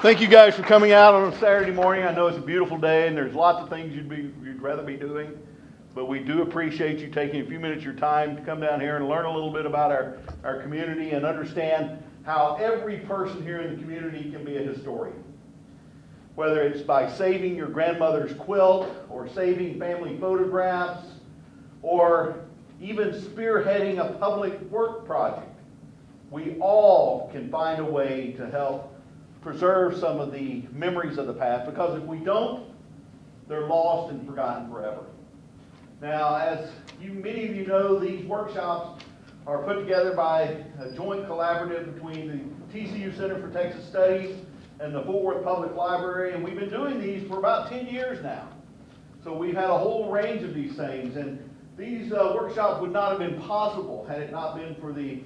Thank you guys for coming out on a Saturday morning. I know it's a beautiful day and there's lots of things you'd rather be doing, but we do appreciate you taking a few minutes of your time to come down here and learn a little bit about our community and understand how every person here in the community can be a historian. Whether it's by saving your grandmother's quilt or saving family photographs or even spearheading a public work project, we all can find a way to help preserve some of the memories of the past, because if we don't, they're lost and forgotten forever. Now, as many of you know, these workshops are put together by a joint collaborative between the TCU Center for Texas Studies and the Fort Worth Public Library, and we've been doing these for about 10 years now. So we've had a whole range of these things, and these workshops would not have been possible had it not been for the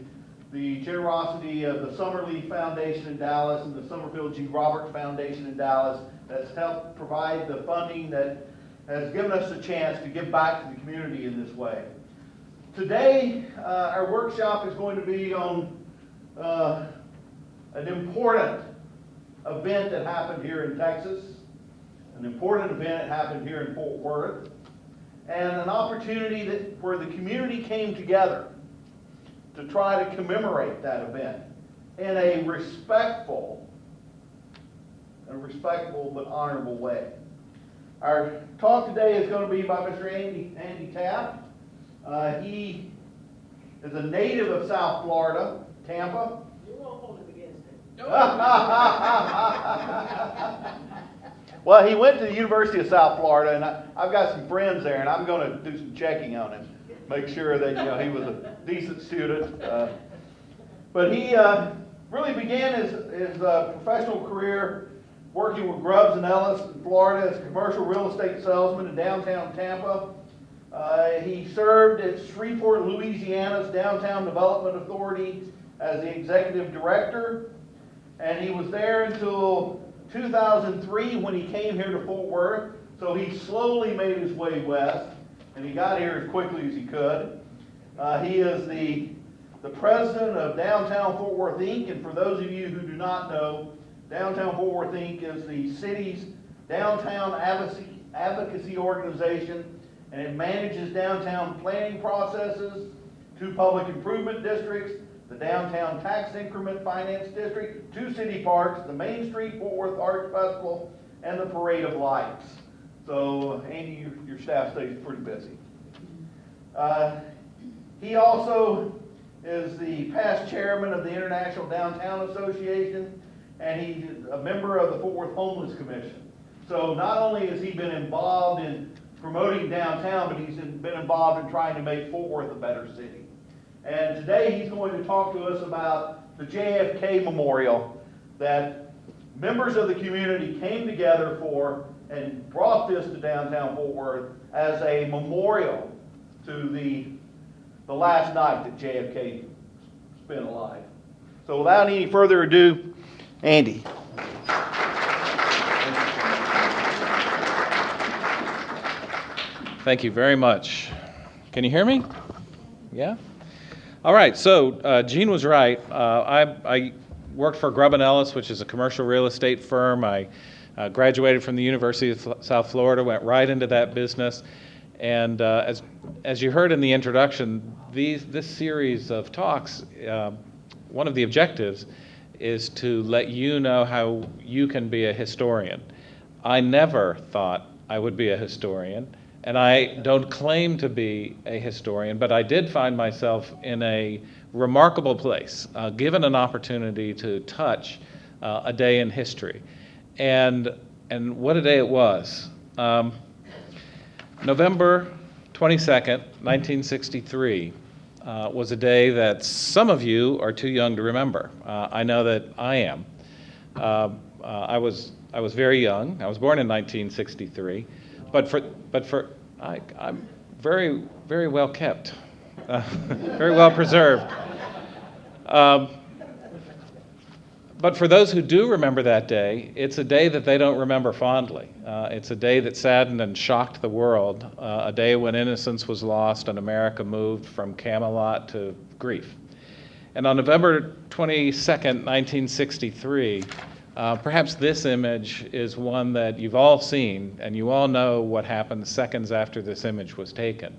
generosity of the Summerlee Foundation in Dallas and the Somerville G. Roberts Foundation in Dallas that's helped provide the funding that has given us a chance to give back to the community in this way. Today, our workshop is going to be on an important event that happened here in Texas, an important event that happened here in Fort Worth, and an opportunity where the community came together to try to commemorate that event in a respectful but honorable way. Our talk today is going to be by Mr. Andy Taft. He is a native of South Florida, Tampa. You won't hold it against him. Well, he went to the University of South Florida, and I've got some friends there, and I'm going to do some checking on him. Make sure that he was a decent student. But he really began his professional career working with Grubbs and Ellis in Florida as a commercial real estate salesman in downtown Tampa. He served at Shreveport, Louisiana's Downtown Development Authority as the executive director. And he was there until 2003 when he came here to Fort Worth. So he slowly made his way west, and he got here as quickly as he could. He is the president of Downtown Fort Worth, Inc., and for those of you who do not know, Downtown Fort Worth, Inc. is the city's downtown advocacy organization, and it manages downtown planning processes, 2 public improvement districts, the downtown tax increment finance district, 2 city parks, the Main Street Fort Worth Arts Festival, and the Parade of Lights. So, Andy, your staff stays pretty busy. He also is the past chairman of the International Downtown Association, and he's a member of the Fort Worth Homeless Commission. So not only has he been involved in promoting downtown, but he's been involved in trying to make Fort Worth a better city. And today he's going to talk to us about the JFK Memorial that members of the community came together for and brought this to downtown Fort Worth as a memorial to the last night that JFK spent alive. So without any further ado, Andy. Thank you very much. Can you hear me? Yeah? All right, so Gene was right. I worked for Grubb & Ellis, which is a commercial real estate firm. I graduated from the University of South Florida, went right into that business. And as you heard in the introduction, this series of talks, one of the objectives is to let you know how you can be a historian. I never thought I would be a historian, and I don't claim to be a historian, but I did find myself in a remarkable place, given an opportunity to touch a day in history. And what a day it was. November 22nd, 1963 was a day that some of you are too young to remember. I know that I am. I was very young. I was born in 1963, I'm very, very well kept, very well preserved. But for those who do remember that day, it's a day that they don't remember fondly. It's a day that saddened and shocked the world, a day when innocence was lost and America moved from Camelot to grief. And on November 22nd, 1963, Perhaps this image is one that you've all seen, and you all know what happened seconds after this image was taken.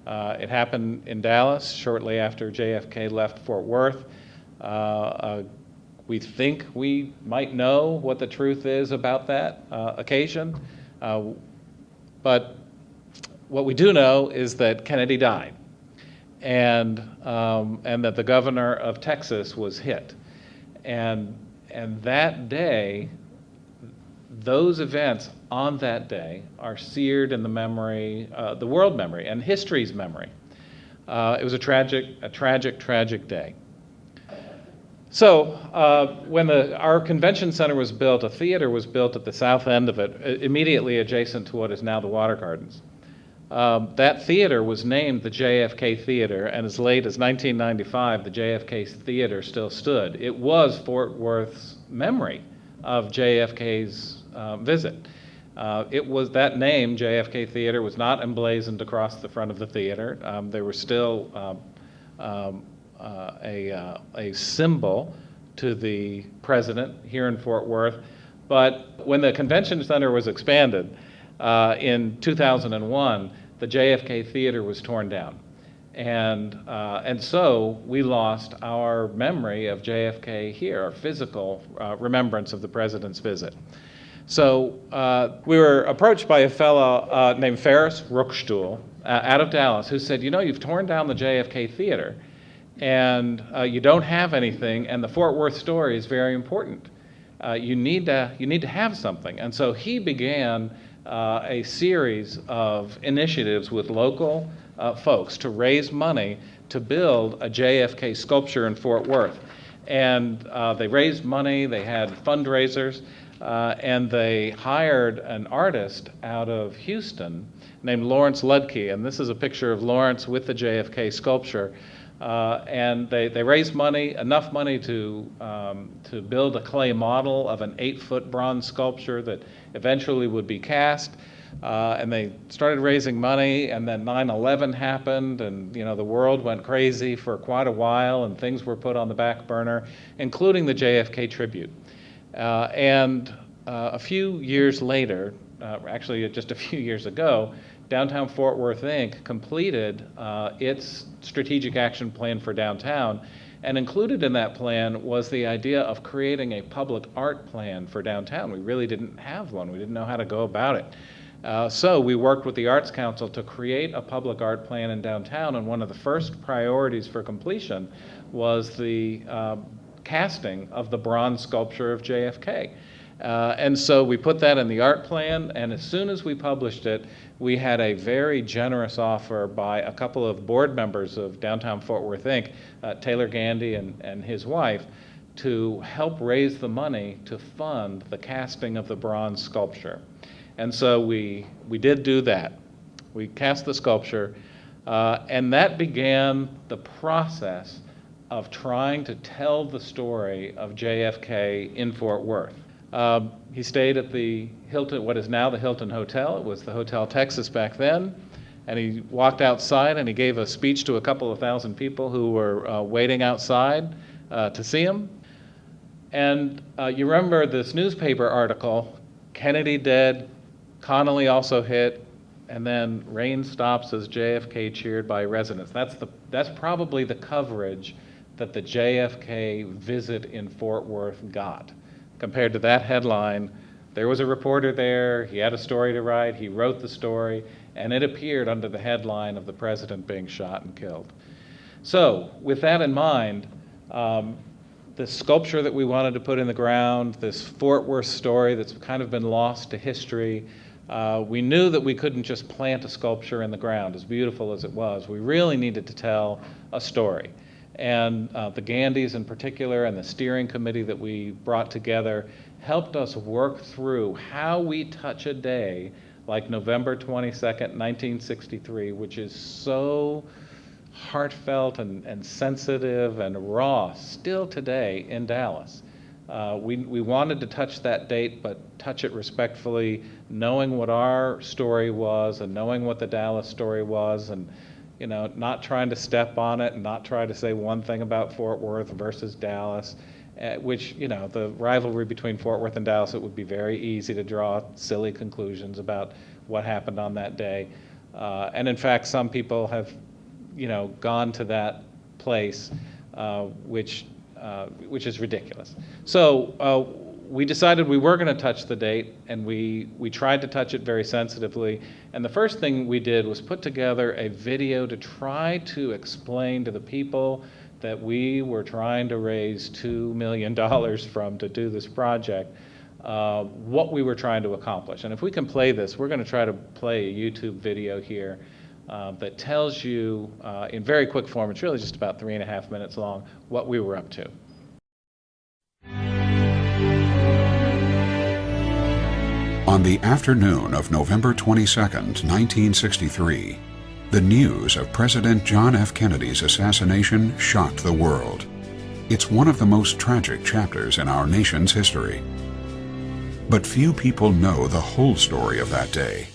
It happened in Dallas shortly after JFK left Fort Worth. We think we might know what the truth is about that occasion, but what we do know is that Kennedy died, and that the governor of Texas was hit. And that day, those events on that day are seared in the memory, the world memory, and history's memory. It was a tragic day. So when our convention center was built, a theater was built at the south end of it, immediately adjacent to what is now the Water Gardens. That theater was named the JFK Theater, and as late as 1995, the JFK Theater still stood. It was Fort Worth's memory of JFK's visit. It was that name, JFK Theater, was not emblazoned across the front of the theater. There was still a symbol to the president here in Fort Worth. But when the convention center was expanded in 2001, the JFK Theater was torn down. And so we lost our memory of JFK here, our physical remembrance of the president's visit. So we were approached by a fellow named Ferris Rookstuhl out of Dallas, who said, you've torn down the JFK Theater, and you don't have anything, and the Fort Worth story is very important. You need to have something. And so he began a series of initiatives with local folks to raise money to build a JFK sculpture in Fort Worth. And they raised money, they had fundraisers, and they hired an artist out of Houston named Lawrence Ludke. And this is a picture of Lawrence with the JFK sculpture. And they raised money, enough money to build a clay model of an 8-foot bronze sculpture that eventually would be cast. And they started raising money, and then 9/11 happened, and the world went crazy for quite a while, and things were put on the back burner, including the JFK Tribute. And a few years later, actually just a few years ago, Downtown Fort Worth, Inc. completed its strategic action plan for downtown, and included in that plan was the idea of creating a public art plan for downtown. We really didn't have one. We didn't know how to go about it. So we worked with the Arts Council to create a public art plan in downtown, and one of the first priorities for completion was the casting of the bronze sculpture of JFK. And so we put that in the art plan, and as soon as we published it, we had a very generous offer by a couple of board members of Downtown Fort Worth, Inc., Taylor Gandy and his wife, to help raise the money to fund the casting of the bronze sculpture. And so we did do that. We cast the sculpture, and that began the process of trying to tell the story of JFK in Fort Worth. He stayed at the Hilton, what is now the Hilton Hotel. It was the Hotel Texas back then. And he walked outside and he gave a speech to a couple of thousand people who were waiting outside to see him. And you remember this newspaper article, Kennedy dead, Connally also hit, and then rain stops as JFK cheered by residents. That's probably the coverage that the JFK visit in Fort Worth got. Compared to that headline, there was a reporter there, he had a story to write, he wrote the story, and it appeared under the headline of the president being shot and killed. So, with that in mind, the sculpture that we wanted to put in the ground, this Fort Worth story that's kind of been lost to history, we knew that we couldn't just plant a sculpture in the ground, as beautiful as it was. We really needed to tell a story. And the Gandys in particular and the steering committee that we brought together helped us work through how we touch a day like November 22nd, 1963, which is so heartfelt and sensitive and raw still today in Dallas. We wanted to touch that date, but touch it respectfully, knowing what our story was and knowing what the Dallas story was, and not trying to step on it and not try to say one thing about Fort Worth versus Dallas, which, you know, the rivalry between Fort Worth and Dallas, it would be very easy to draw silly conclusions about what happened on that day. And in fact, some people have, you know, gone to that place, which is ridiculous. So we decided we were going to touch the date, and we tried to touch it very sensitively. And the first thing we did was put together a video to try to explain to the people that we were trying to raise $2 million from to do this project, what we were trying to accomplish. And if we can play this, we're going to try to play a YouTube video here that tells you in very quick form, it's really just about 3.5 minutes long, what we were up to. On the afternoon of November 22nd, 1963, the news of President John F. Kennedy's assassination shocked the world. It's one of the most tragic chapters in our nation's history. But few people know the whole story of that day,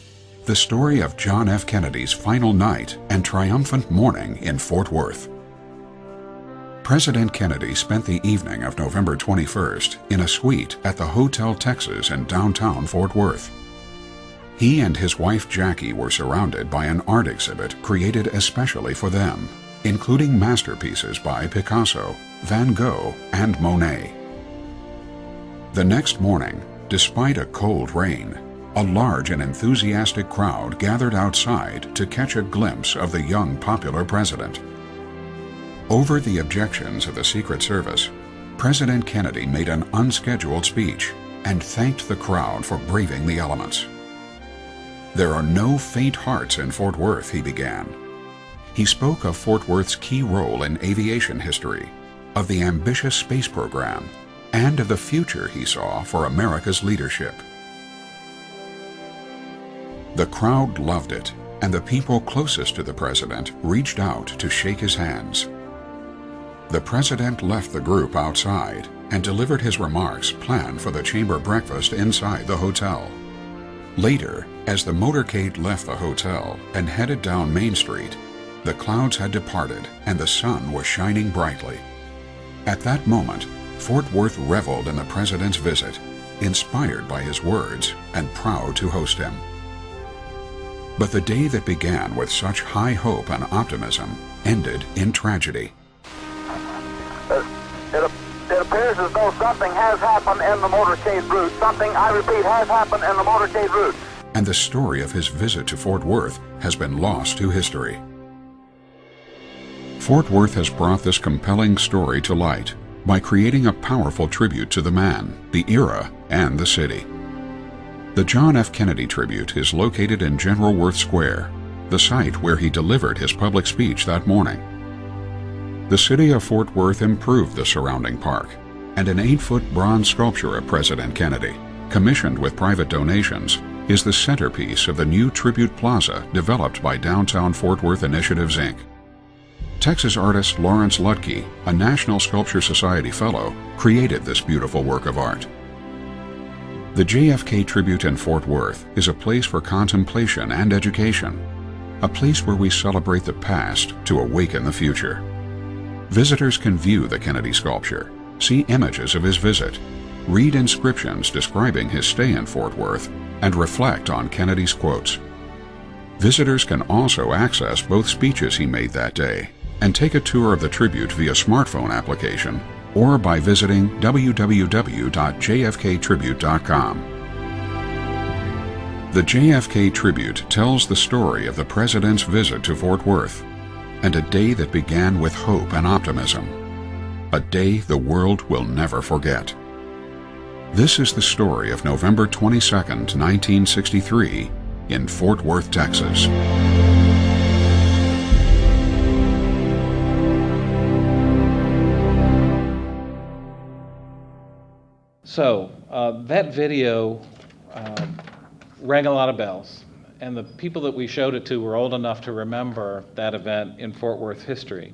the story of John F. Kennedy's final night and triumphant morning in Fort Worth. President Kennedy spent the evening of November 21st in a suite at the Hotel Texas in downtown Fort Worth. He and his wife Jackie were surrounded by an art exhibit created especially for them, including masterpieces by Picasso, Van Gogh, and Monet. The next morning, despite a cold rain, a large and enthusiastic crowd gathered outside to catch a glimpse of the young popular president. Over the objections of the Secret Service, President Kennedy made an unscheduled speech and thanked the crowd for braving the elements. "There are no faint hearts in Fort Worth," he began. He spoke of Fort Worth's key role in aviation history, of the ambitious space program, and of the future he saw for America's leadership. The crowd loved it, and the people closest to the president reached out to shake his hands. The president left the group outside and delivered his remarks planned for the chamber breakfast inside the hotel. Later, as the motorcade left the hotel and headed down Main Street, the clouds had departed and the sun was shining brightly. At that moment, Fort Worth reveled in the president's visit, inspired by his words and proud to host him. But the day that began with such high hope and optimism ended in tragedy. It appears as though something has happened in the motorcade route. Something, I repeat, has happened in the motorcade route. And the story of his visit to Fort Worth has been lost to history. Fort Worth has brought this compelling story to light by creating a powerful tribute to the man, the era, and the city. The John F. Kennedy Tribute is located in General Worth Square, the site where he delivered his public speech that morning. The city of Fort Worth improved the surrounding park, and an 8-foot bronze sculpture of President Kennedy, commissioned with private donations, is the centerpiece of the new Tribute Plaza developed by Downtown Fort Worth Initiatives, Inc. Texas artist Lawrence Lutke, a National Sculpture Society Fellow, created this beautiful work of art. The JFK Tribute in Fort Worth is a place for contemplation and education, a place where we celebrate the past to awaken the future. Visitors can view the Kennedy sculpture, see images of his visit, read inscriptions describing his stay in Fort Worth, and reflect on Kennedy's quotes. Visitors can also access both speeches he made that day and take a tour of the tribute via smartphone application or by visiting www.jfktribute.com. The JFK Tribute tells the story of the president's visit to Fort Worth, and a day that began with hope and optimism, a day the world will never forget. This is the story of November 22nd, 1963, in Fort Worth, Texas. So that video rang a lot of bells, and the people that we showed it to were old enough to remember that event in Fort Worth history,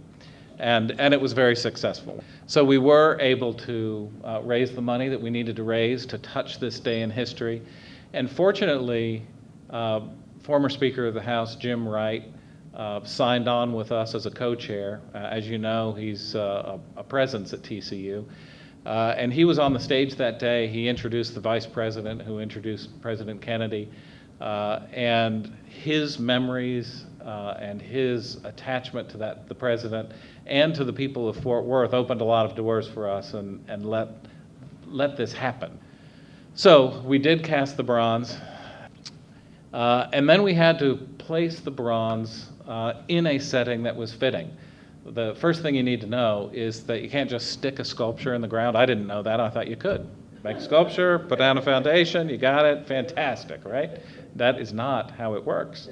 and it was very successful. So we were able to raise the money that we needed to raise to touch this day in history, and fortunately, former Speaker of the House Jim Wright signed on with us as a co-chair. As you know, he's a presence at TCU. And he was on the stage that day. He introduced the vice president, who introduced President Kennedy, and his memories and his attachment to the president and to the people of Fort Worth opened a lot of doors for us and let this happen. So we did cast the bronze, and then we had to place the bronze in a setting that was fitting. The first thing you need to know is that you can't just stick a sculpture in the ground. I didn't know that. I thought you could. Make a sculpture, put down a foundation, you got it, fantastic, right? That is not how it works.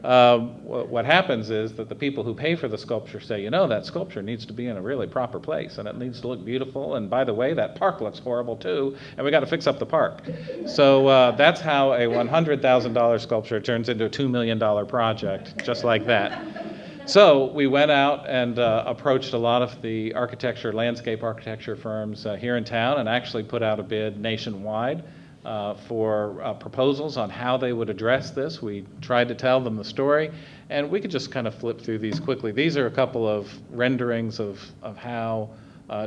What happens is that the people who pay for the sculpture say, you know, that sculpture needs to be in a really proper place, and it needs to look beautiful, and by the way, that park looks horrible too, and we got to fix up the park. So that's how a $100,000 sculpture turns into a $2 million project, just like that. So we went out and approached a lot of the landscape architecture firms here in town, and actually put out a bid nationwide for proposals on how they would address this. We tried to tell them the story, and we could just kind of flip through these quickly. These are a couple of renderings of how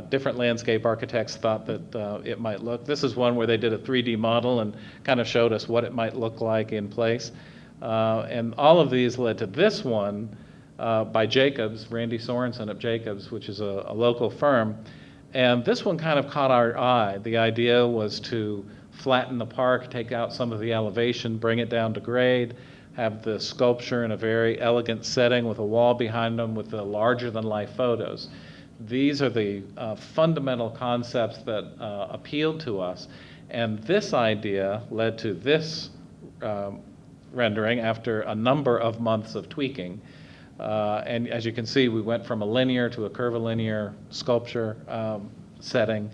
different landscape architects thought that it might look. This is one where they did a 3D model and kind of showed us what it might look like in place. And all of these led to this one by Jacobs, Randy Sorensen of Jacobs, which is a local firm. And this one kind of caught our eye. The idea was to flatten the park, take out some of the elevation, bring it down to grade, have the sculpture in a very elegant setting with a wall behind them with the larger-than-life photos. These are the fundamental concepts that appealed to us. And this idea led to this rendering after a number of months of tweaking. And as you can see, we went from a linear to a curvilinear sculpture setting,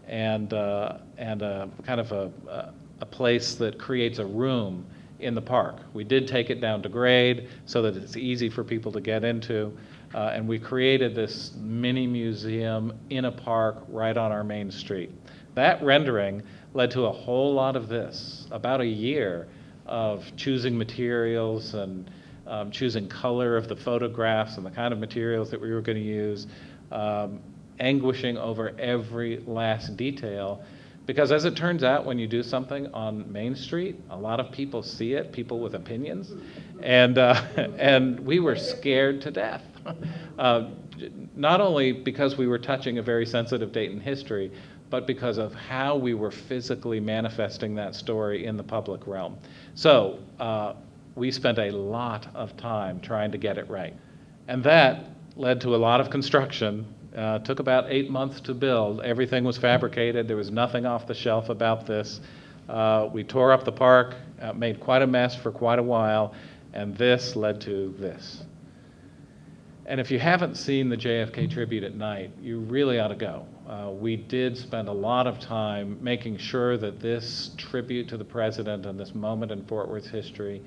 and kind of a place that creates a room in the park. We did take it down to grade so that it's easy for people to get into, and we created this mini museum in a park right on our main street. That rendering led to a whole lot of this, about a year of choosing materials and choosing color of the photographs and the kind of materials that we were going to use, anguishing over every last detail, because as it turns out, when you do something on Main Street, a lot of people see it, people with opinions, and we were scared to death. Not only because we were touching a very sensitive date in history, but because of how we were physically manifesting that story in the public realm. So we spent a lot of time trying to get it right. And that led to a lot of construction. Took about 8 months to build. Everything was fabricated. There was nothing off the shelf about this. We tore up the park, made quite a mess for quite a while, and this led to this. And if you haven't seen the JFK Tribute at night, you really ought to go. We did spend a lot of time making sure that this tribute to the president and this moment in Fort Worth's history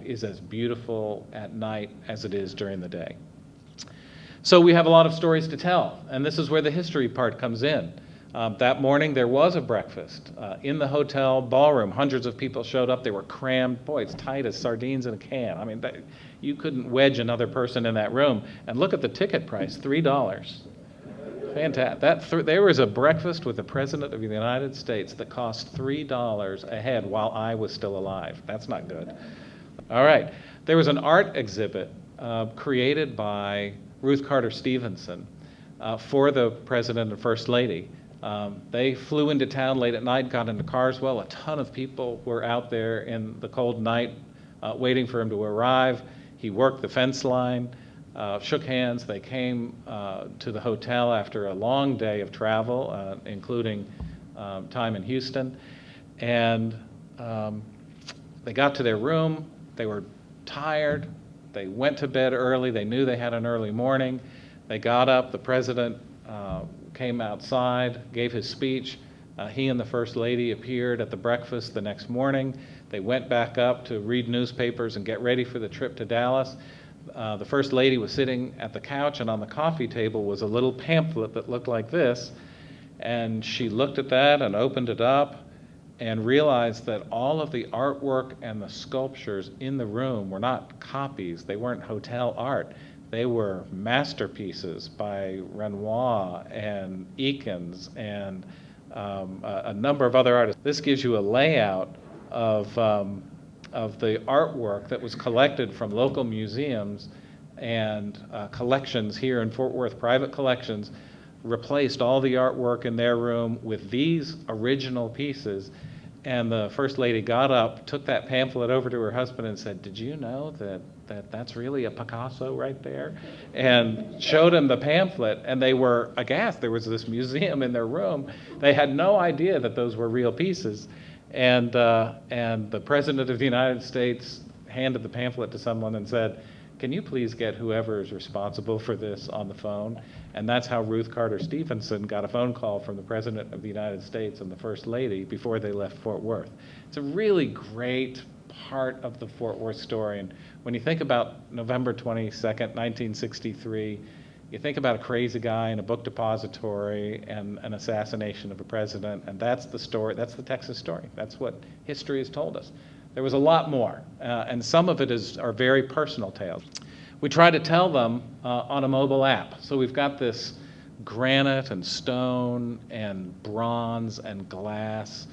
is as beautiful at night as it is during the day. So we have a lot of stories to tell, and this is where the history part comes in. That morning there was a breakfast in the hotel ballroom. Hundreds of people showed up. They were crammed. Boy, it's tight as sardines in a can. I mean, you couldn't wedge another person in that room. And look at the ticket price, $3. Fantastic. There was a breakfast with the President of the United States that cost $3 a head while I was still alive. That's not good. All right. There was an art exhibit created by Ruth Carter Stevenson for the President and First Lady. They flew into town late at night, got into Carswell. A ton of people were out there in the cold night waiting for him to arrive. He worked the fence line, shook hands. They came to the hotel after a long day of travel, including time in Houston. And they got to their room. They were tired. They went to bed early. They knew they had an early morning. They got up. The president came outside, gave his speech. He and the First Lady appeared at the breakfast the next morning. They went back up to read newspapers and get ready for the trip to Dallas. The First Lady was sitting at the couch, and on the coffee table was a little pamphlet that looked like this. And she looked at that and opened it up and realized that all of the artwork and the sculptures in the room were not copies. They weren't hotel art. They were masterpieces by Renoir and Eakins and a number of other artists. This gives you a layout of the artwork that was collected from local museums and collections here in Fort Worth, private collections, replaced all the artwork in their room with these original pieces. And the First Lady got up, took that pamphlet over to her husband and said, "Did you know that's really a Picasso right there?" And showed him the pamphlet, and they were aghast. There was this museum in their room. They had no idea that those were real pieces. And the President of the United States handed the pamphlet to someone and said, "Can you please get whoever is responsible for this on the phone?" And that's how Ruth Carter Stevenson got a phone call from the President of the United States and the First Lady before they left Fort Worth. It's a really great part of the Fort Worth story. And when you think about November 22nd, 1963, you think about a crazy guy in a book depository and an assassination of a president, and that's the story, that's the Texas story. That's what history has told us. There was a lot more, and some of it are very personal tales. We try to tell them on a mobile app. So we've got this granite and stone and bronze and glass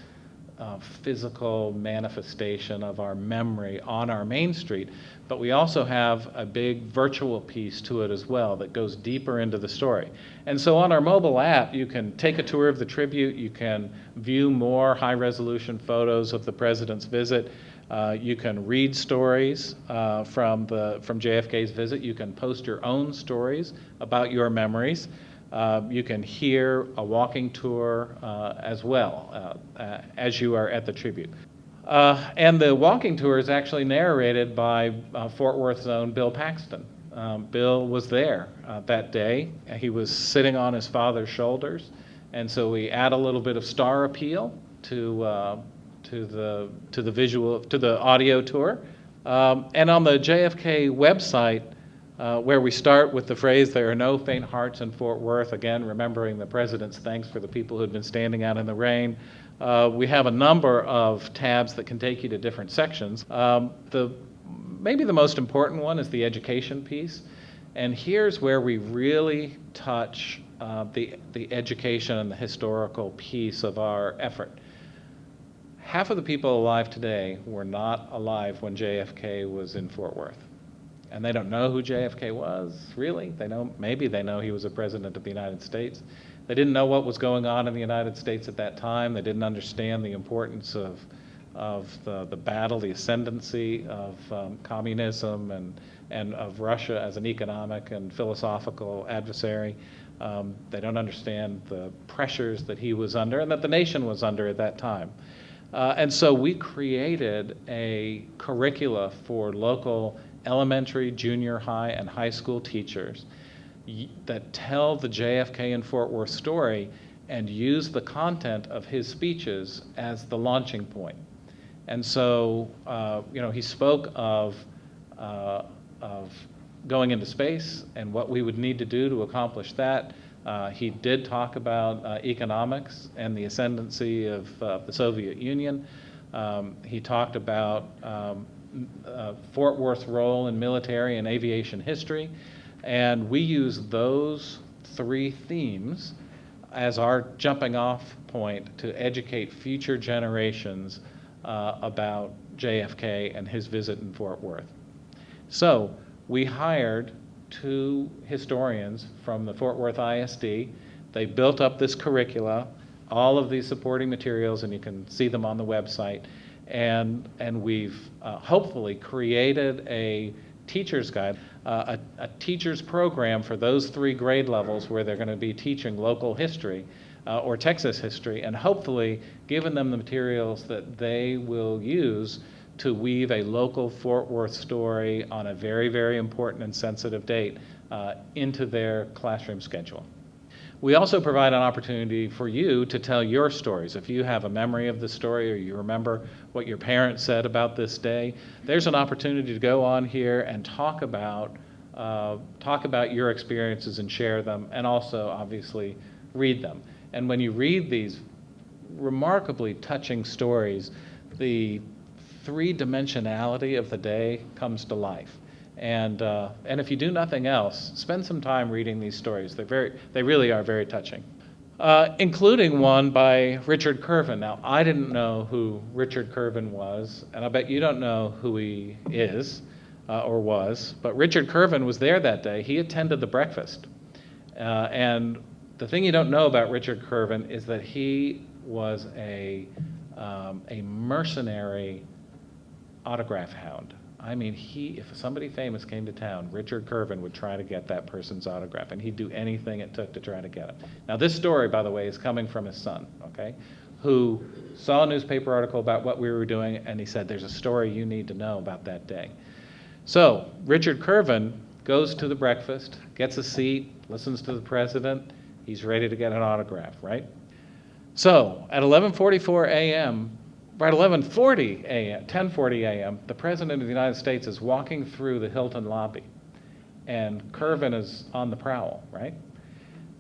physical manifestation of our memory on our main street, but we also have a big virtual piece to it as well that goes deeper into the story. And so on our mobile app, you can take a tour of the tribute, you can view more high-resolution photos of the president's visit, you can read stories from JFK's visit, you can post your own stories about your memories. You can hear a walking tour as well as you are at the tribute. And the walking tour is actually narrated by Fort Worth's own Bill Paxton. Bill was there that day. He was sitting on his father's shoulders, and so we add a little bit of star appeal to the audio tour. And on the JFK website, where we start with the phrase, "There are no faint hearts in Fort Worth," again, remembering the president's thanks for the people who had been standing out in the rain. We have a number of tabs that can take you to different sections. Maybe the most important one is the education piece. And here's where we really touch the education and the historical piece of our effort. Half of the people alive today were not alive when JFK was in Fort Worth. And they don't know who JFK was, really. Maybe they know he was a president of the United States. They didn't know what was going on in the United States at that time. They didn't understand the importance of the battle, the ascendancy of communism and of Russia as an economic and philosophical adversary. They don't understand the pressures that he was under and that the nation was under at that time. And so we created a curricula for local elementary, junior high, and high school teachers that tell the JFK and Fort Worth story and use the content of his speeches as the launching point. And so, he spoke of going into space and what we would need to do to accomplish that. He did talk about economics and the ascendancy of the Soviet Union. He talked about Fort Worth's role in military and aviation history, and we use those three themes as our jumping off point to educate future generations about JFK and his visit in Fort Worth. So we hired 2 historians from the Fort Worth ISD. They built up this curricula, all of these supporting materials, and you can see them on the website. And we've hopefully created a teacher's guide, a teacher's program for those 3 grade levels where they're going to be teaching local history or Texas history, and hopefully given them the materials that they will use to weave a local Fort Worth story on a very, very important and sensitive date into their classroom schedule. We also provide an opportunity for you to tell your stories. If you have a memory of the story or you remember what your parents said about this day, there's an opportunity to go on here and talk about your experiences and share them, and also obviously read them. And when you read these remarkably touching stories, the 3-dimensionality of the day comes to life. And if you do nothing else, spend some time reading these stories. They really are very touching. Including one by Richard Curvin. Now, I didn't know who Richard Curvin was, and I bet you don't know who he is or was, but Richard Curvin was there that day. He attended the breakfast. And the thing you don't know about Richard Curvin is that he was a mercenary autograph hound. I mean, if somebody famous came to town, Richard Curvin would try to get that person's autograph, and he'd do anything it took to try to get it. Now, this story, by the way, is coming from his son, okay, who saw a newspaper article about what we were doing, and he said, there's a story you need to know about that day. So, Richard Curvin goes to the breakfast, gets a seat, listens to the president. He's ready to get an autograph, right? So, at 11:44 a.m., right, 11:40 a.m., 10:40 a.m., the President of the United States is walking through the Hilton lobby, and Curvin is on the prowl, right?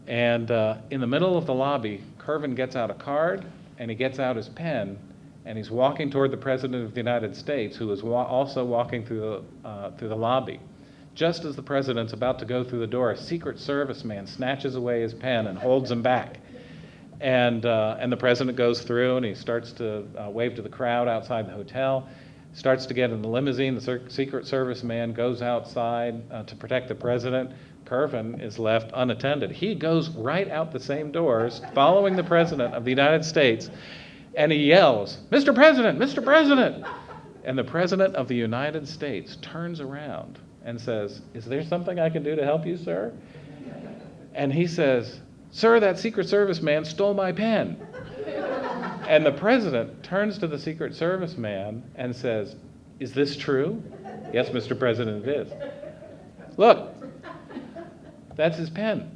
And in the middle of the lobby, Curvin gets out a card, and he gets out his pen, and he's walking toward the President of the United States, who is also walking through the lobby. Just as the President's about to go through the door, a Secret Service man snatches away his pen and holds him back. And the President goes through, and he starts to wave to the crowd outside the hotel, starts to get in the limousine. The Secret Service man goes outside to protect the President. Curvin is left unattended. He goes right out the same doors, following the President of the United States, and he yells, "Mr. President, Mr. President!" And the President of the United States turns around and says, "Is there something I can do to help you, sir?" And he says, "Sir, that Secret Service man stole my pen." And the President turns to the Secret Service man and says, "Is this true?" "Yes, Mr. President, it is." "Look, that's his pen."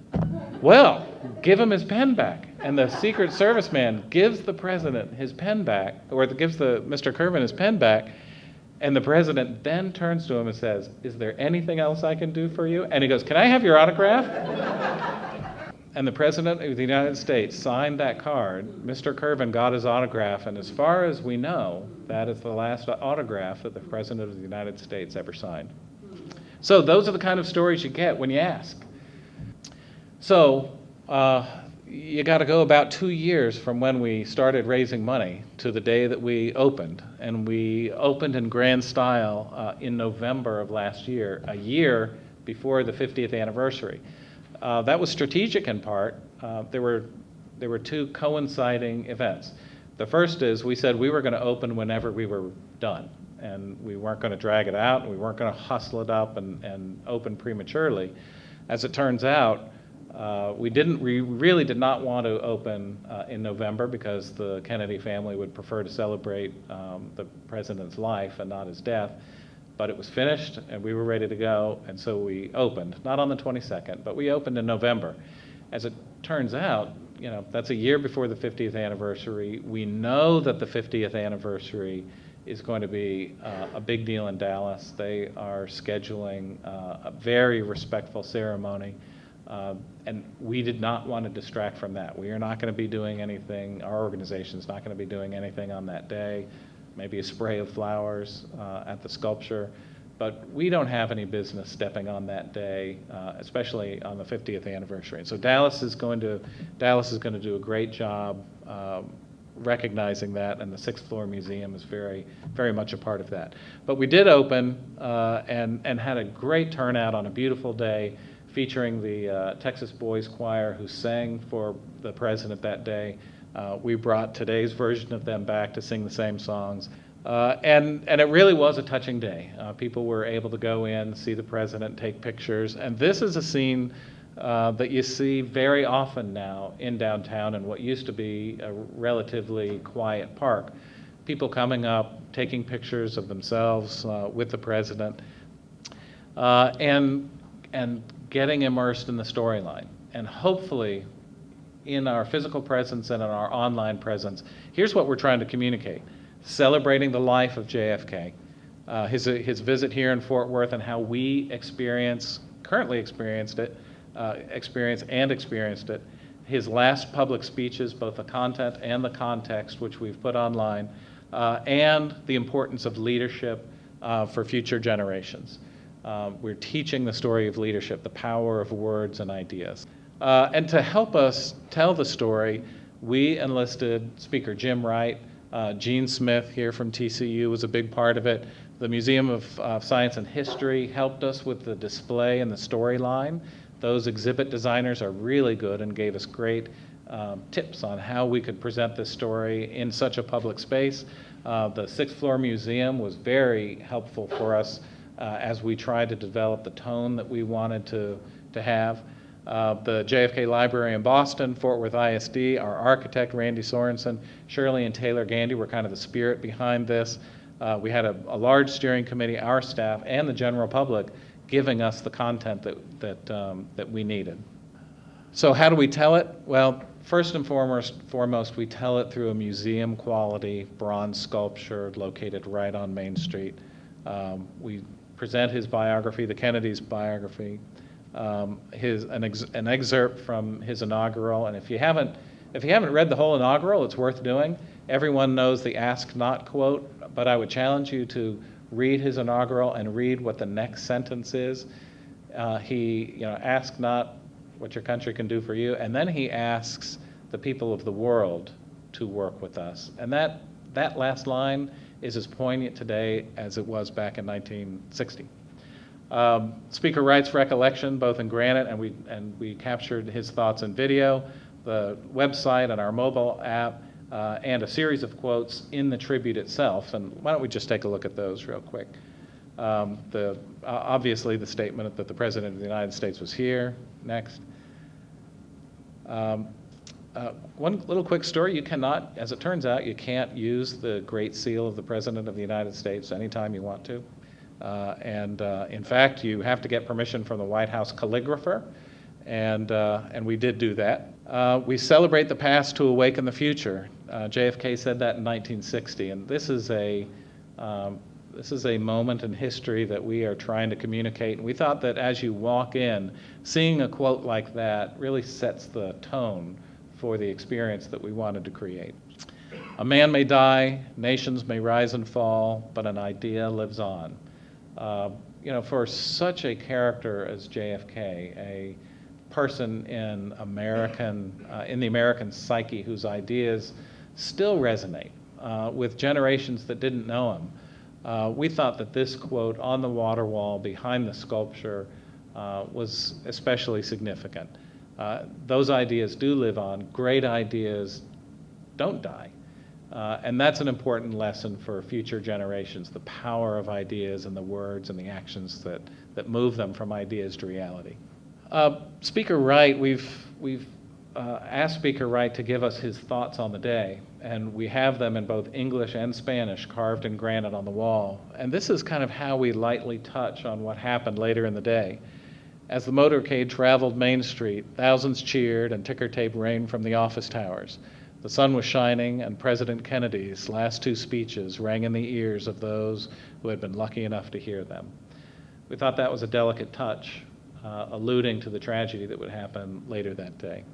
"Well, give him his pen back." And the Secret Service man gives the President his pen back, or gives Mr. Curvin his pen back, and the President then turns to him and says, "Is there anything else I can do for you?" And he goes, "Can I have your autograph?" And the President of the United States signed that card. Mr. Curvin got his autograph, and as far as we know, that is the last autograph that the President of the United States ever signed. So those are the kind of stories you get when you ask. So you got to go about 2 years from when we started raising money to the day that we opened. And we opened in grand style in November of last year, a year before the 50th anniversary. That was strategic in part. There were two coinciding events. The first is we said we were going to open whenever we were done, and we weren't going to drag it out, and we weren't going to hustle it up and open prematurely. As it turns out, we really did not want to open in November because the Kennedy family would prefer to celebrate the president's life and not his death. But it was finished, and we were ready to go, and so we opened, not on the 22nd, but we opened in November. As it turns out, that's a year before the 50th anniversary. We know that the 50th anniversary is going to be a big deal in Dallas. They are scheduling a very respectful ceremony, and we did not want to distract from that. We are not going to be doing anything, our organization is not going to be doing anything on that day. Maybe a spray of flowers at the sculpture, but we don't have any business stepping on that day, especially on the 50th anniversary. And so Dallas is going to do a great job recognizing that, and the Sixth Floor Museum is very, very much a part of that. But we did open and had a great turnout on a beautiful day, featuring the Texas Boys Choir, who sang for the president that day. We brought today's version of them back to sing the same songs. And it really was a touching day. People were able to go in, see the president, take pictures. And this is a scene that you see very often now in downtown in what used to be a relatively quiet park. People coming up, taking pictures of themselves with the president, and getting immersed in the storyline. And hopefully, in our physical presence and in our online presence, here's what we're trying to communicate. Celebrating the life of JFK, his visit here in Fort Worth, and how we currently experienced it, his last public speeches, both the content and the context, which we've put online, and the importance of leadership for future generations. We're teaching the story of leadership, the power of words and ideas. And to help us tell the story, we enlisted Speaker Jim Wright. Gene Smith here from TCU was a big part of it. The Museum of Science and History helped us with the display and the storyline. Those exhibit designers are really good and gave us great tips on how we could present this story in such a public space. The sixth floor museum was very helpful for us as we tried to develop the tone that we wanted to have. The JFK Library in Boston, Fort Worth ISD, our architect Randy Sorensen, Shirley and Taylor Gandy were kind of the spirit behind this. We had a large steering committee, our staff, and the general public giving us the content that we needed. So how do we tell it? Well, first and foremost, we tell it through a museum quality bronze sculpture located right on Main Street. We present his biography, the Kennedy's biography, an excerpt from his inaugural, and if you haven't read the whole inaugural, it's worth doing. Everyone knows the "ask not" quote, but I would challenge you to read his inaugural and read what the next sentence is. He, ask not what your country can do for you, and then he asks the people of the world to work with us. And that last line is as poignant today as it was back in 1960. Speaker Wright's recollection, both in granite and we captured his thoughts in video, the website and our mobile app, and a series of quotes in the tribute itself. And why don't we just take a look at those real quick? Obviously, the statement that the President of the United States was here. Next. One little quick story. You cannot, as it turns out, you can't use the Great Seal of the President of the United States anytime you want to. In fact, you have to get permission from the White House calligrapher, and we did do that. We celebrate the past to awaken the future. JFK said that in 1960, and this is a moment in history that we are trying to communicate. And we thought that as you walk in, seeing a quote like that really sets the tone for the experience that we wanted to create. A man may die, nations may rise and fall, but an idea lives on. For such a character as JFK, a person in the American psyche whose ideas still resonate with generations that didn't know him, we thought that this quote on the water wall behind the sculpture was especially significant. Those ideas do live on. Great ideas don't die. And that's an important lesson for future generations, the power of ideas and the words and the actions that move them from ideas to reality. Speaker Wright, we've asked Speaker Wright to give us his thoughts on the day, and we have them in both English and Spanish carved in granite on the wall. And this is kind of how we lightly touch on what happened later in the day. As the motorcade traveled Main Street, thousands cheered and ticker tape rained from the office towers. The sun was shining, and President Kennedy's last two speeches rang in the ears of those who had been lucky enough to hear them. We thought that was a delicate touch, alluding to the tragedy that would happen later that day.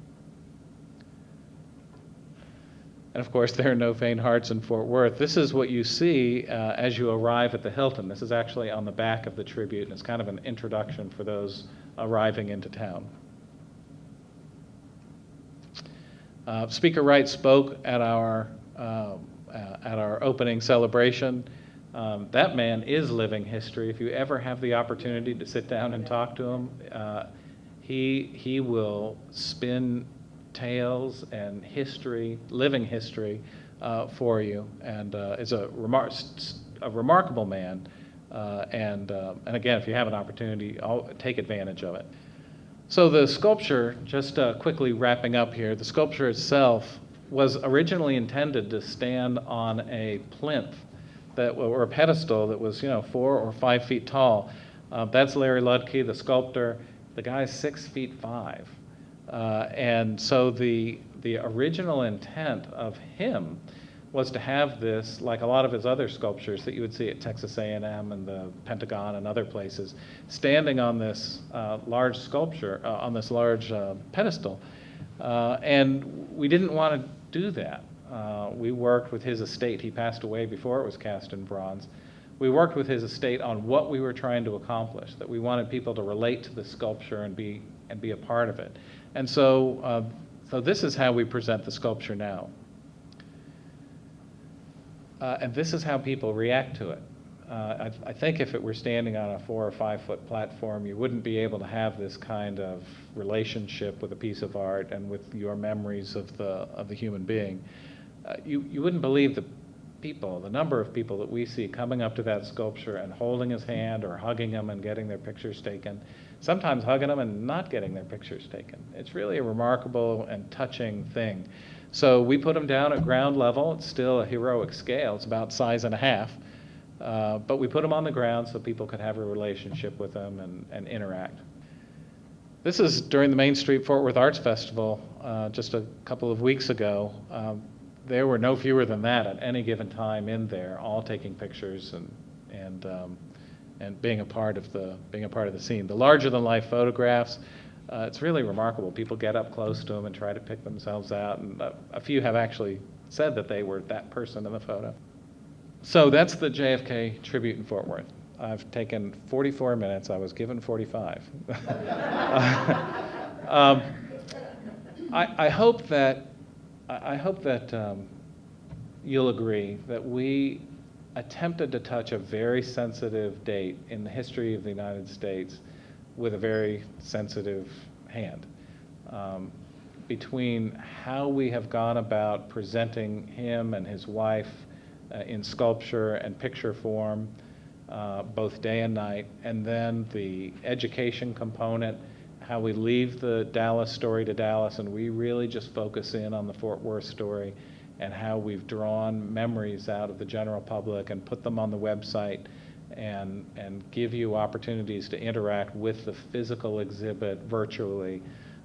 And of course, there are no faint hearts in Fort Worth. This is what you see as you arrive at the Hilton. This is actually on the back of the tribute, and it's kind of an introduction for those arriving into town. Speaker Wright spoke at our opening celebration. That man is living history. If you ever have the opportunity to sit down and talk to him, he will spin tales and history, living history, for you, and is a remarkable man. And again, if you have an opportunity, take advantage of it. So the sculpture, just quickly wrapping up here, the sculpture itself was originally intended to stand on a plinth or a pedestal that was 4 or 5 feet tall. That's Larry Ludke, the sculptor. The guy's 6'5". And so the original intent of him was to have this, like a lot of his other sculptures that you would see at Texas A&M and the Pentagon and other places, standing on this large sculpture, on this large pedestal. And we didn't want to do that. We worked with his estate. He passed away before it was cast in bronze. we worked with his estate on what we were trying to accomplish, that we wanted people to relate to the sculpture and be a part of it. And so, so this is how we present the sculpture now. And this is how people react to it. I think if it were standing on a 4 or 5 foot platform, you wouldn't be able to have this kind of relationship with a piece of art and with your memories of the human being. You wouldn't believe the number of people that we see coming up to that sculpture and holding his hand or hugging him and getting their pictures taken, sometimes hugging him and not getting their pictures taken. It's really a remarkable and touching thing. So we put him down at ground level. It's still a heroic scale. It's about size and a half. But we put him on the ground so people could have a relationship with him and interact. This is during the Main Street Fort Worth Arts Festival just a couple of weeks ago. There were no fewer than that at any given time in there, all taking pictures and being a part of the scene. The larger-than-life photographs, it's really remarkable. People get up close to them and try to pick themselves out, and a few have actually said that they were that person in the photo. So that's the JFK Tribute in Fort Worth. I've taken 44 minutes. I was given 45. I hope that you'll agree that we attempted to touch a very sensitive date in the history of the United States with a very sensitive hand. Between how we have gone about presenting him and his wife in sculpture and picture form, both day and night, and then the education component, how we leave the Dallas story to Dallas and we really just focus in on the Fort Worth story, and how we've drawn memories out of the general public and put them on the website and give you opportunities to interact with the physical exhibit virtually,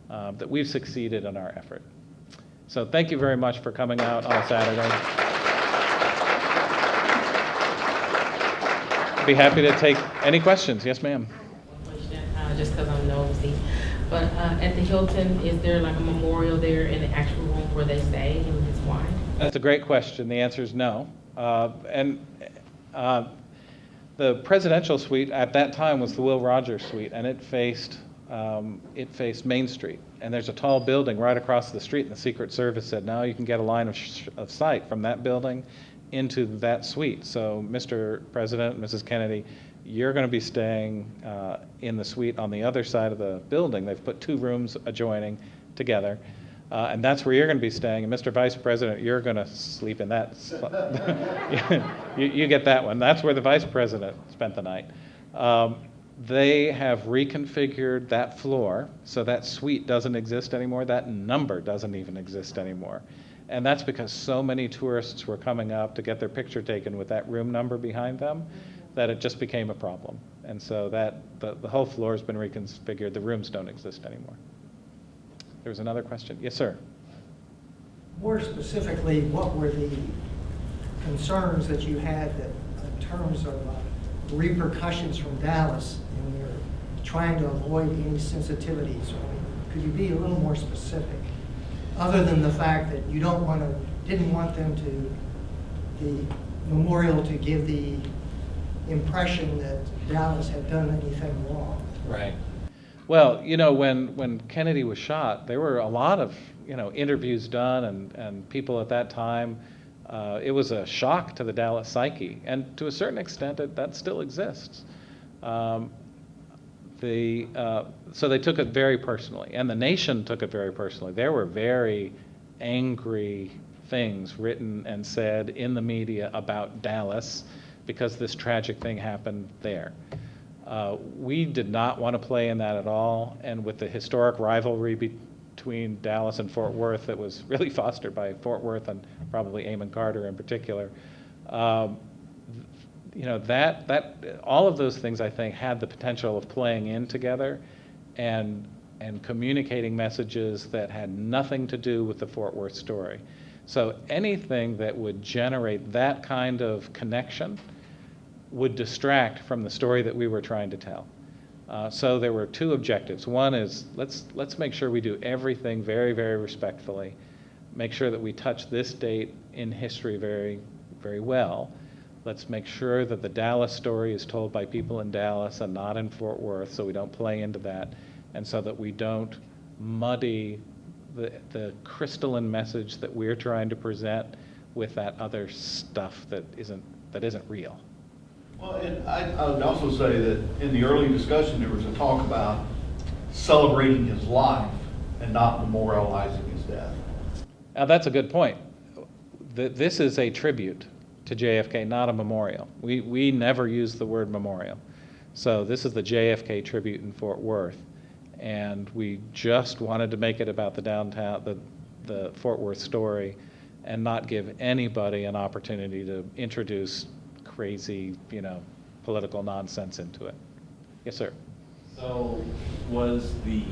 that we've succeeded in our effort. So thank you very much for coming out on a Saturday. Be happy to take any questions. Yes, ma'am. One question, just because I'm nosy. But at the Hilton, is there like a memorial there in the actual room where they stay, him and his wife? That's a great question. The answer is no. The presidential suite at that time was the Will Rogers suite, and it faced Main Street. And there's a tall building right across the street, and the Secret Service said, no, you can get a line of sight from that building into that suite. So, Mr. President, Mrs. Kennedy, you're going to be staying in the suite on the other side of the building. They've put 2 rooms adjoining together, and that's where you're going to be staying. And Mr. Vice President, you're going to sleep in that. You get that one. That's where the Vice President spent the night. They have reconfigured that floor, so that suite doesn't exist anymore. That number doesn't even exist anymore. And that's because so many tourists were coming up to get their picture taken with that room number behind them that it just became a problem. And so that the whole floor has been reconfigured. The rooms don't exist anymore. There was another question. Yes, sir. More specifically, what were the concerns that you had that in terms of repercussions from Dallas, and you're trying to avoid any sensitivities? Could you be a little more specific? Other than the fact that you didn't want them to, the memorial to give the impression that Dallas had done anything wrong. Right. Well, you know, when Kennedy was shot, there were a lot of, interviews done, and people at that time, it was a shock to the Dallas psyche, and to a certain extent, that still exists. So they took it very personally, and the nation took it very personally. There were very angry things written and said in the media about Dallas because this tragic thing happened there. We did not want to play in that at all, and with the historic rivalry between Dallas and Fort Worth that was really fostered by Fort Worth and probably Amon Carter in particular, that all of those things, I think, had the potential of playing in together and communicating messages that had nothing to do with the Fort Worth story. So anything that would generate that kind of connection would distract from the story that we were trying to tell. So there were 2 objectives. One is let's make sure we do everything very, very respectfully, make sure that we touch this date in history very, very well. Let's make sure that the Dallas story is told by people in Dallas and not in Fort Worth, so we don't play into that, and so that we don't muddy the crystalline message that we're trying to present with that other stuff that isn't real. Well, and I would also say that in the early discussion, there was a talk about celebrating his life and not memorializing his death. Now, that's a good point. This is a tribute to JFK, not a memorial. We never use the word memorial. So this is the JFK Tribute in Fort Worth, and we just wanted to make it about the downtown, the Fort Worth story, and not give anybody an opportunity to introduce crazy, political nonsense into it. Yes, sir. So was the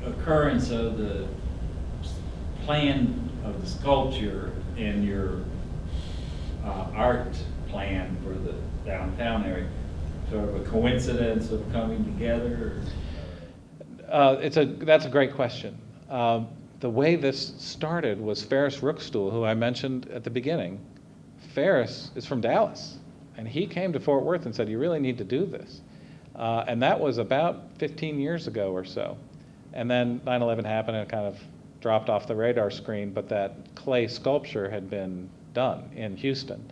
occurrence of the plan of the sculpture in your art plan for the downtown area sort of a coincidence of coming together? That's a great question. The way this started was Ferris Rookstool, who I mentioned at the beginning. Ferris is from Dallas, and he came to Fort Worth and said, "You really need to do this." And that was about 15 years ago or so. And then 9/11 happened and it kind of dropped off the radar screen, but that clay sculpture had been done in Houston.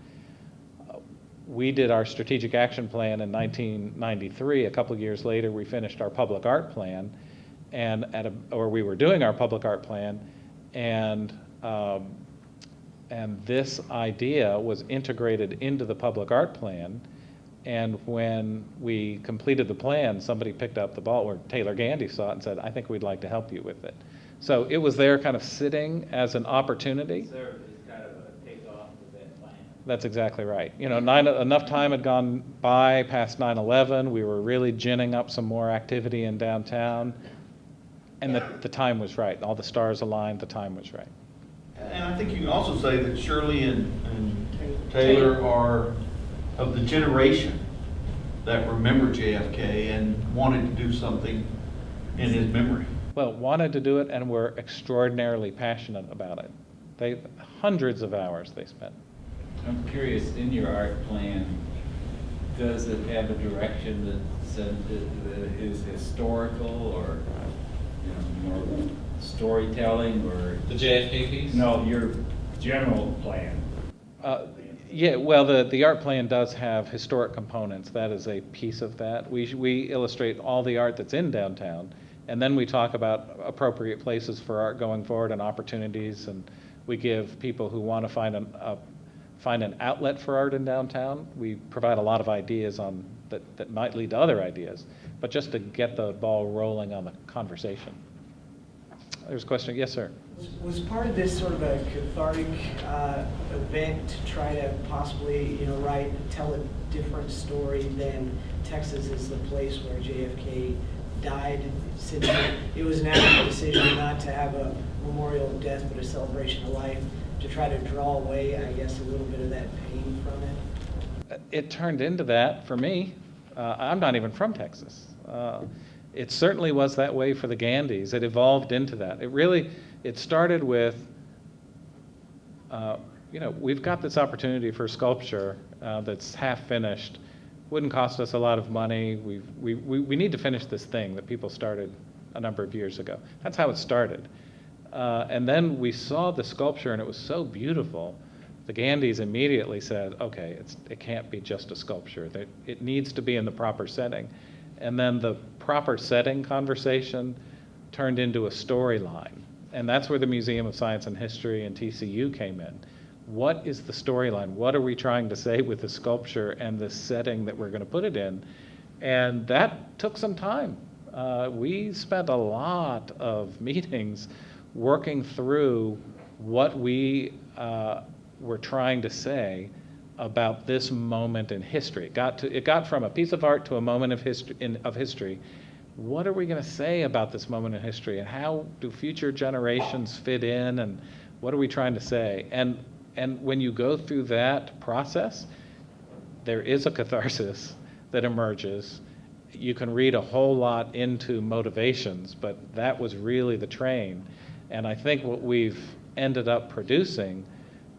We did our strategic action plan in 1993. A couple of years later, we finished our public art plan, or we were doing our public art plan, and this idea was integrated into the public art plan. And when we completed the plan, somebody picked up the ball, or Taylor Gandy saw it and said, "I think we'd like to help you with it." So it was there kind of sitting as an opportunity. Served as kind of a takeoff of that plan. That's exactly right. Enough time had gone by past 9/11. We were really ginning up some more activity in downtown. And the time was right. All the stars aligned, the time was right. And I think you can also say that Shirley and Taylor are of the generation that remember JFK and wanted to do something in his memory. Well, wanted to do it and were extraordinarily passionate about it. Hundreds of hours they spent. I'm curious, in your art plan, does it have a direction that is historical or more storytelling or? The JFK piece? No, your general plan. Yeah, well, the art plan does have historic components. That is a piece of that. We illustrate all the art that's in downtown, and then we talk about appropriate places for art going forward and opportunities, and we give people who want to find an outlet for art in downtown. We provide a lot of ideas that might lead to other ideas, but just to get the ball rolling on the conversation. There's a question. Yes, sir. Was part of this sort of a cathartic event to try to possibly, tell a different story than Texas is the place where JFK died, since it was an active decision not to have a memorial of death but a celebration of life, to try to draw away, I guess, a little bit of that pain from it? It turned into that for me. I'm not even from Texas. It certainly was that way for the Gandys. It evolved into that. It started with, we've got this opportunity for sculpture that's half finished. Wouldn't cost us a lot of money. We need to finish this thing that people started a number of years ago. That's how it started. And then we saw the sculpture and it was so beautiful. The Gandys immediately said, okay, it can't be just a sculpture. It needs to be in the proper setting. And then the proper setting conversation turned into a storyline. And that's where the Museum of Science and History and TCU came in. What is the storyline? What are we trying to say with the sculpture and the setting that we're going to put it in? And that took some time. We spent a lot of meetings working through what we were trying to say about this moment in history. It got from a piece of art to a moment of history. What are we going to say about this moment in history, and how do future generations fit in, and what are we trying to say? And when you go through that process, there is a catharsis that emerges. You can read a whole lot into motivations, but that was really the train. And I think what we've ended up producing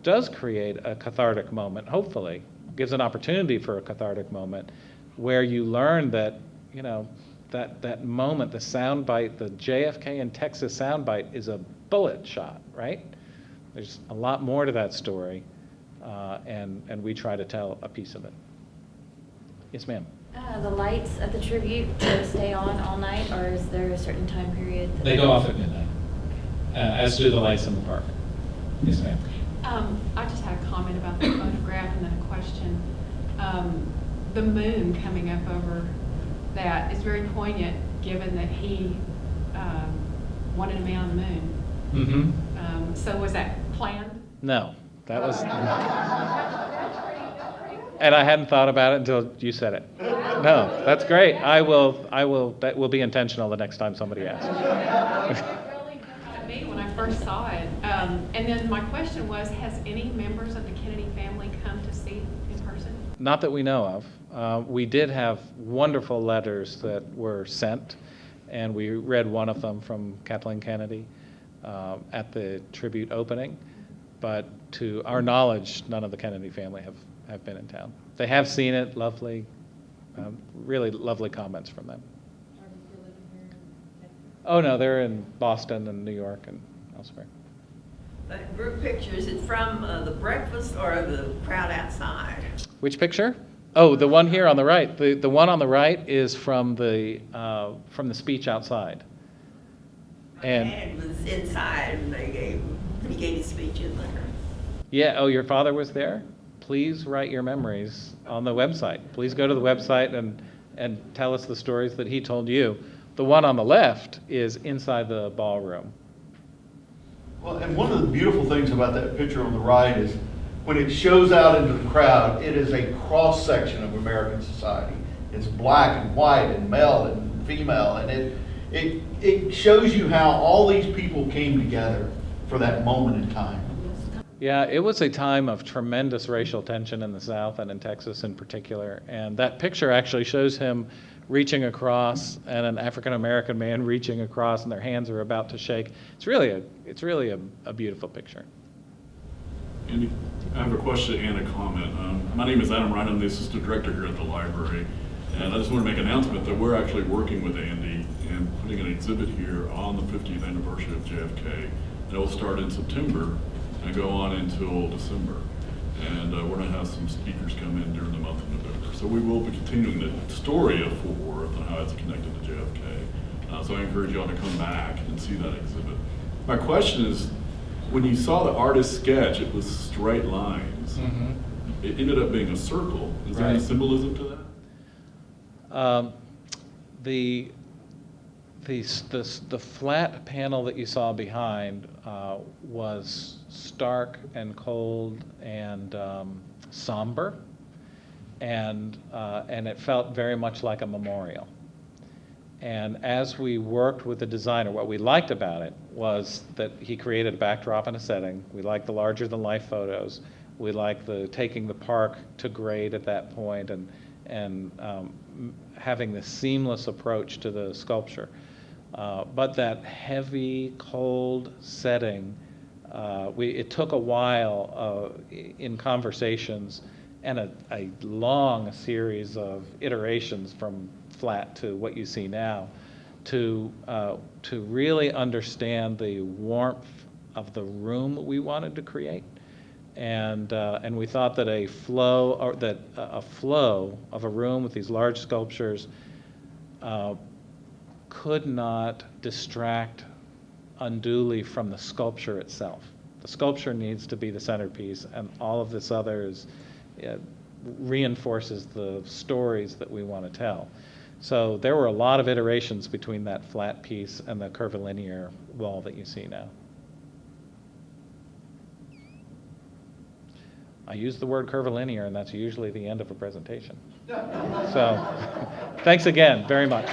does create a cathartic moment, hopefully, gives an opportunity for a cathartic moment where you learn that, you know, that moment, the soundbite, the JFK in Texas soundbite is a bullet shot, right? There's a lot more to that story, and we try to tell a piece of it. Yes, ma'am. The lights at the tribute stay on all night, or is there a certain time period? They go off at midnight, as do the lights in the park. Yes, ma'am. I just had a comment about the photograph and then a question. The moon coming up over that is very poignant, given that he wanted to be on the moon. Mm-hmm. So was that planned? No, that was. And I hadn't thought about it until you said it. No, that's great. I will. That will be intentional the next time somebody asks. Really got me when I first saw it. And then my question was, has any members of the Kennedy family come to see it in person? Not that we know of. We did have wonderful letters that were sent, and we read one of them from Kathleen Kennedy at the tribute opening. But to our knowledge, none of the Kennedy family have been in town. They have seen it, lovely, really lovely comments from them. Are they still living here in Texas? Oh, no, they're in Boston and New York and elsewhere. That group picture, is it from the breakfast or the crowd outside? Which picture? Oh, the one here on the right. The one on the right is from the speech outside. And Dad was inside and he gave his speech in there. yeah, oh, your father was there? Please write your memories on the website. Please go to the website and tell us the stories that he told you. The one on the left is inside the ballroom. Well, and one of the beautiful things about that picture on the right is when it shows out into the crowd, it is a cross-section of American society. It's black and white and male and female, and it shows you how all these people came together for that moment in time. Yeah, it was a time of tremendous racial tension in the South and in Texas in particular. And that picture actually shows him reaching across and an African-American man reaching across, and their hands are about to shake. It's really a beautiful picture. Andy, I have a question and a comment. My name is Adam Ryan. I'm the assistant director here at the library. And I just want to make an announcement that we're actually working with Andy and putting an exhibit here on the 50th anniversary of JFK. And it will start in September and go on until December. And we're going to have some speakers come in during the month of November. So we will be continuing the story of Fort Worth and how it's connected to JFK. So I encourage y'all to come back and see that exhibit. My question is, when you saw the artist's sketch, it was straight lines. Mm-hmm. It ended up being a circle. Is there any symbolism to that? The flat panel that you saw behind was stark and cold and somber, and it felt very much like a memorial. And as we worked with the designer, what we liked about it was that he created a backdrop and a setting. We liked the larger-than-life photos. We liked the taking the park to grade at that point and having this seamless approach to the sculpture. But that heavy, cold setting, it took a while in conversations and a long series of iterations from flat to what you see now to really understand the warmth of the room we wanted to create. And we thought that a flow of a room with these large sculptures could not distract unduly from the sculpture itself. The sculpture needs to be the centerpiece, and all of this other reinforces the stories that we want to tell. So there were a lot of iterations between that flat piece and the curvilinear wall that you see now. I use the word curvilinear, and that's usually the end of a presentation. So thanks again very much.